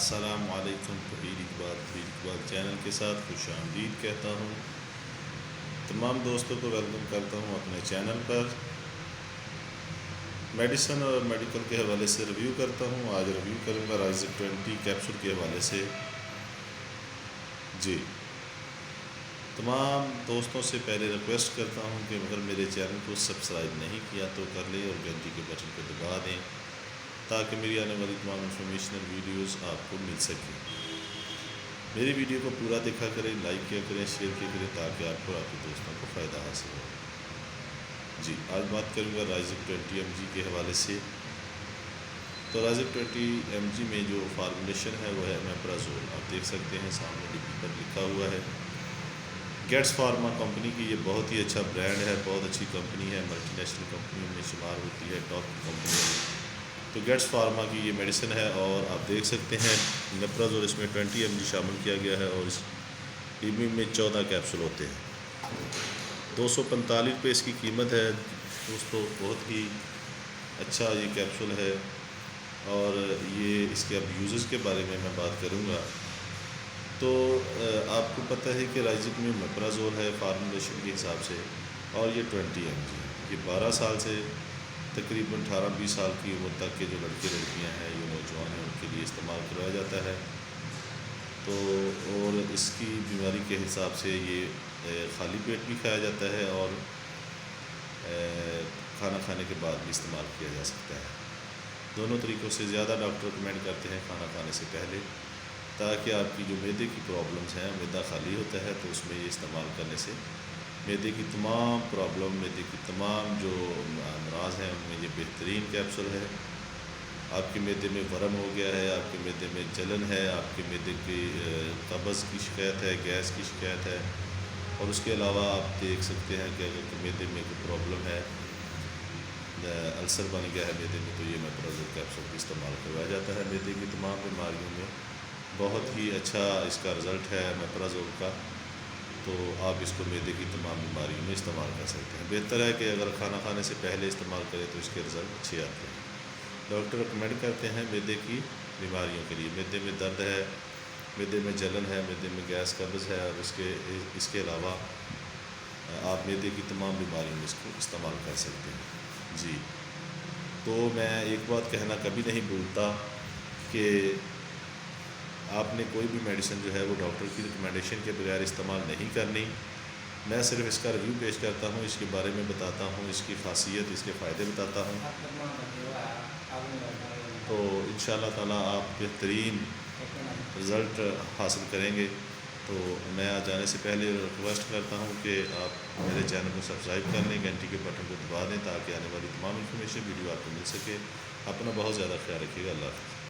السلام علیکم۔ توحید اقبال چینل کے ساتھ خوش آمدید کہتا ہوں۔ تمام دوستوں کو ویلکم کرتا ہوں اپنے چینل پر۔ میڈیسن اور میڈیکل کے حوالے سے ریویو کرتا ہوں۔ آج ریویو کروں گا رائزک 20 کیپسول کے حوالے سے۔ جی، تمام دوستوں سے پہلے ریکویسٹ کرتا ہوں کہ اگر میرے چینل کو سبسکرائب نہیں کیا تو کر لیں اور گھنٹی کے بٹن کو دبا دیں تاکہ میری آنے والی تمام انفارمیشنل ویڈیوز آپ کو مل سکیں۔ میری ویڈیو کو پورا دیکھا کریں، لائک کیا کریں، شیئر کیا کریں تاکہ آپ کو آپ کے دوستوں کو فائدہ حاصل ہو۔ جی، آج بات کروں گا رائزک 20 mg کے حوالے سے۔ تو رائزک 20 mg میں جو فارمولیشن ہے وہ ہے امیپرازول۔ آپ دیکھ سکتے ہیں سامنے ڈبی پر لکھا ہوا ہے۔ گیٹس فارما کمپنی کی یہ بہت ہی اچھا برانڈ ہے، بہت اچھی کمپنی ہے، ملٹی نیشنل کمپنیوں میں شمار ہوتی ہے، ٹاپ کمپنی ہے۔ تو گیٹس فارما کی یہ میڈیسن ہے اور آپ دیکھ سکتے ہیں امیپرازول اس میں 20 mg شامل کیا گیا ہے اور اس ڈبی میں 14 کیپسول ہوتے ہیں۔ 245 روپے اس کی قیمت ہے دوستو، بہت ہی اچھا یہ کیپسول ہے۔ اور یہ اس کے اب یوزز کے بارے میں بات کروں گا۔ تو آپ کو پتہ ہے کہ رائزک میں امیپرازول ہے فارمولیشن کے حساب سے، اور یہ 20 mg، یہ 12 سال سے تقریباً 18-20 سال کی عمر تک کے جو لڑکے لڑکیاں ہیں، یہ نوجوان ہیں، ان کے لیے استعمال کروایا جاتا ہے۔ تو اور اس کی بیماری کے حساب سے یہ خالی پیٹ بھی کھایا جاتا ہے اور کھانا کھانے کے بعد بھی استعمال کیا جا سکتا ہے۔ دونوں طریقوں سے زیادہ ڈاکٹر ریکمینڈ کرتے ہیں کھانا کھانے سے پہلے، تاکہ آپ کی جو معدے کی پرابلمز ہیں، معدہ خالی ہوتا ہے تو اس میں یہ استعمال کرنے سے معدے کی تمام پرابلم، معدے کی تمام جو امراض ہیں ان میں یہ بہترین کیپسول ہے۔ آپ کے معدے میں ورم ہو گیا ہے، آپ کے معدے میں جلن ہے، آپ کے معدے کی قبض کی شکایت ہے، گیس کی شکایت ہے، اور اس کے علاوہ آپ دیکھ سکتے ہیں کہ اگر معدے میں کوئی پرابلم ہے، السر بن گیا ہے معدے میں، تو یہ امیپرازول کیپسول بھی استعمال کروایا جاتا ہے معدے کی تمام بیماریوں میں۔ بہت ہی اچھا اس کا رزلٹ ہے امیپرازول کا، تو آپ اس کو معدے کی تمام بیماریوں میں استعمال کر سکتے ہیں۔ بہتر ہے کہ اگر کھانا کھانے سے پہلے استعمال کریں تو اس کے رزلٹ اچھے آتے ہیں۔ ڈاکٹر ریکمینڈ کرتے ہیں معدے کی بیماریوں کے لیے، معدے میں درد ہے، معدے میں جلن ہے، معدے میں گیس قبض ہے، اور اس کے علاوہ آپ معدے کی تمام بیماریوں میں اس کو استعمال کر سکتے ہیں۔ جی، تو میں ایک بات کہنا کبھی نہیں بھولتا کہ آپ نے کوئی بھی میڈیسن جو ہے وہ ڈاکٹر کی ریکمینڈیشن کے بغیر استعمال نہیں کرنی۔ میں صرف اس کا ریویو پیش کرتا ہوں، اس کے بارے میں بتاتا ہوں، اس کی خاصیت، اس کے فائدے بتاتا ہوں۔ تو انشاءاللہ تعالیٰ آپ بہترین رزلٹ حاصل کریں گے۔ تو میں آج جانے سے پہلے ریکویسٹ کرتا ہوں کہ آپ میرے چینل کو سبسکرائب کر لیں، گھنٹی کے بٹن کو دبا دیں تاکہ آنے والی تمام انفارمیشن ویڈیو آپ کو مل سکے۔ اپنا بہت زیادہ خیال رکھیے گا۔ اللہ حافظ۔